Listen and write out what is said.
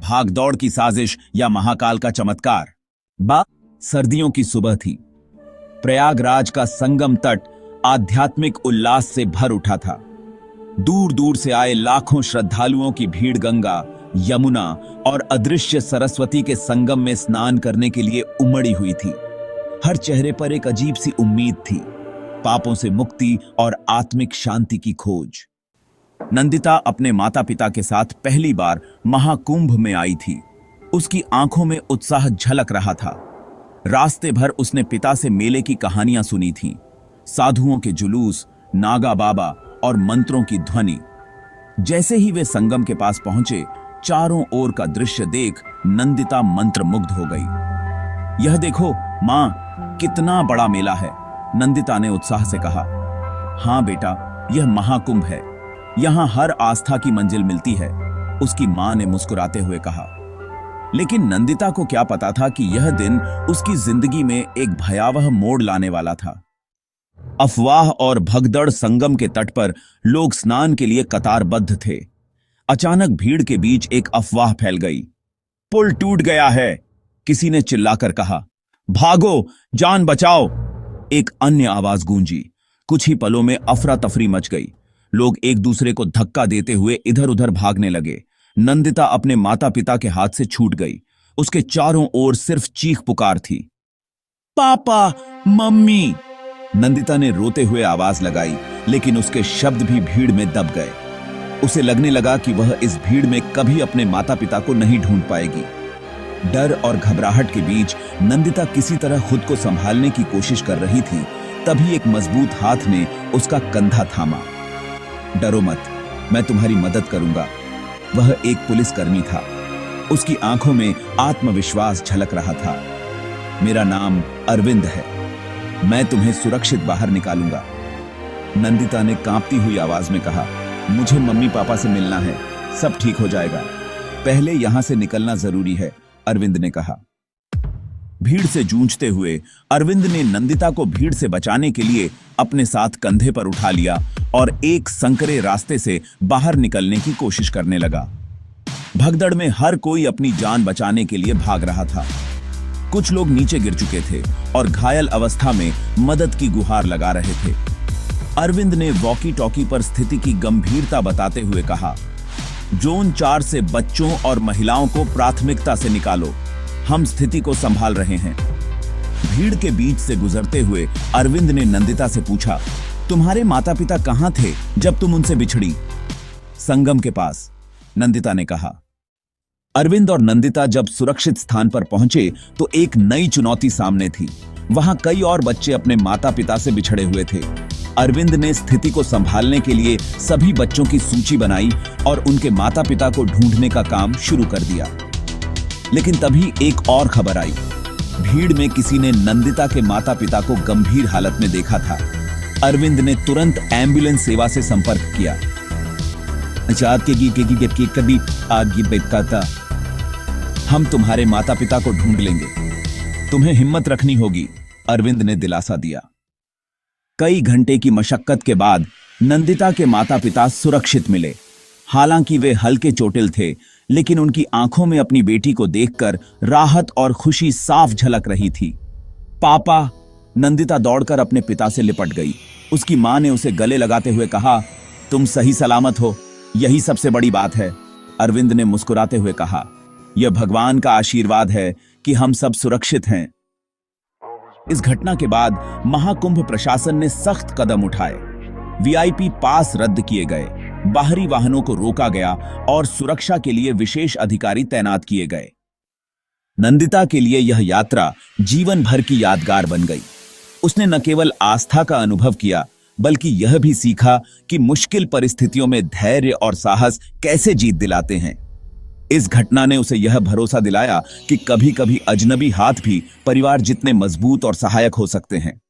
भागदौड़ की साजिश या महाकाल का चमत्कार। सर्दियों की सुबह थी। प्रयागराज का संगम तट आध्यात्मिक उल्लास से भर उठा था। दूर दूर से आए लाखों श्रद्धालुओं की भीड़ गंगा, यमुना और अदृश्य सरस्वती के संगम में स्नान करने के लिए उमड़ी हुई थी। हर चेहरे पर एक अजीब सी उम्मीद थी, पापों से मुक्ति और आत्मिक शांति की खोज। नंदिता अपने माता पिता के साथ पहली बार महाकुंभ में आई थी। उसकी आंखों में उत्साह झलक रहा था। रास्ते भर उसने पिता से मेले की कहानियां सुनी थीं, साधुओं के जुलूस, नागा बाबा और मंत्रों की ध्वनि। जैसे ही वे संगम के पास पहुंचे, चारों ओर का दृश्य देख नंदिता मंत्रमुग्ध हो गई। यह देखो मां, कितना बड़ा मेला है, नंदिता ने उत्साह से कहा। हां बेटा, यह महाकुंभ है, यहां हर आस्था की मंजिल मिलती है, उसकी मां ने मुस्कुराते हुए कहा। लेकिन नंदिता को क्या पता था कि यह दिन उसकी जिंदगी में एक भयावह मोड़ लाने वाला था। अफवाह और भगदड़ संगम के तट पर लोग स्नान के लिए कतारबद्ध थे। अचानक भीड़ के बीच एक अफवाह फैल गई। पुल टूट गया है, किसी ने चिल्लाकर कहा। भागो, जान बचाओ, एक अन्य आवाज गूंजी। कुछ ही पलों में अफरा तफरी मच गई। लोग एक दूसरे को धक्का देते हुए इधर उधर भागने लगे। नंदिता अपने माता पिता के हाथ से छूट गई। उसके चारों ओर सिर्फ चीख पुकार थी। पापा, मम्मी। नंदिता ने रोते हुए आवाज लगाई, लेकिन उसके शब्द भी भीड़ में दब गए। उसे लगने लगा कि वह इस भीड़ में कभी अपने माता पिता को नहीं ढूंढ पाएगी। डर और घबराहट के बीच नंदिता किसी तरह खुद को संभालने की कोशिश कर रही थी। तभी एक मजबूत हाथ ने उसका कंधा थामा। डरो मत, मैं तुम्हारी मदद करूंगा। वह एक पुलिसकर्मी था। उसकी आंखों में आत्मविश्वास झलक रहा था। मेरा नाम अरविंद है, मैं तुम्हें सुरक्षित बाहर निकालूंगा, नंदिता ने कांपती हुई आवाज में कहा। मुझे मम्मी पापा से मिलना है, सब ठीक हो जाएगा, पहले यहां से निकलना जरूरी है, अरविंद ने कहा। भीड़ से जूझते हुए अरविंद ने नंदिता को भीड़ से बचाने के लिए अपने साथ कंधे पर उठा लिया और एक संकरे रास्ते से बाहर निकलने की कोशिश करने लगा। भगदड़ में हर कोई अपनी जान बचाने के लिए भाग रहा था। कुछ लोग नीचे गिर चुके थे और घायल अवस्था में मदद की गुहार लगा रहे थे। अरविंद ने वॉकी टॉकी पर स्थिति की गंभीरता बताते हुए कहा, जोन 4 से बच्चों और महिलाओं को प्राथमिकता से निकालो, हम स्थिति को संभाल रहे हैं। भीड़ के बीच से गुजरते हुए अरविंद ने नंदिता से पूछा, तुम्हारे माता पिता कहां थे जब तुम उनसे बिछड़ी? संगम के पास, नंदिता ने कहा। अरविंद और नंदिता जब सुरक्षित स्थान पर पहुंचे तो एक नई चुनौती सामने थी। वहां कई और बच्चे अपने माता पिता से बिछड़े हुए थे। अरविंद ने स्थिति को संभालने के लिए सभी बच्चों की सूची बनाई और उनके माता पिता को ढूंढने का काम शुरू कर दिया। लेकिन तभी एक और खबर आई। भीड़ में किसी ने नंदिता के माता पिता को गंभीर हालत में देखा था। अरविंद ने तुरंत एम्बुलेंस सेवा से संपर्क किया। कभी आगे बेटा, हम तुम्हारे माता पिता को ढूंढ लेंगे, तुम्हें हिम्मत रखनी होगी, अरविंद ने दिलासा दिया। कई घंटे की मशक्कत के बाद नंदिता के माता पिता सुरक्षित मिले। हालांकि वे हल्के चोटिल थे, लेकिन उनकी आंखों में अपनी बेटी को देखकर राहत और खुशी साफ झलक रही थी। पापा, नंदिता दौड़कर अपने पिता से लिपट गई। उसकी मां ने उसे गले लगाते हुए कहा, तुम सही सलामत हो, यही सबसे बड़ी बात है, अरविंद ने मुस्कुराते हुए कहा। यह भगवान का आशीर्वाद है कि हम सब सुरक्षित हैं। इस घटना के बाद महाकुंभ प्रशासन ने सख्त कदम उठाए। वीआईपी पास रद्द किए गए, बाहरी वाहनों को रोका गया और सुरक्षा के लिए विशेष अधिकारी तैनात किए गए। नंदिता के लिए यह यात्रा जीवन भर की यादगार बन गई। उसने न केवल आस्था का अनुभव किया, बल्कि यह भी सीखा कि मुश्किल परिस्थितियों में धैर्य और साहस कैसे जीत दिलाते हैं। इस घटना ने उसे यह भरोसा दिलाया कि कभी-कभी अजनबी हाथ भी परिवार जितने मजबूत और सहायक हो सकते हैं।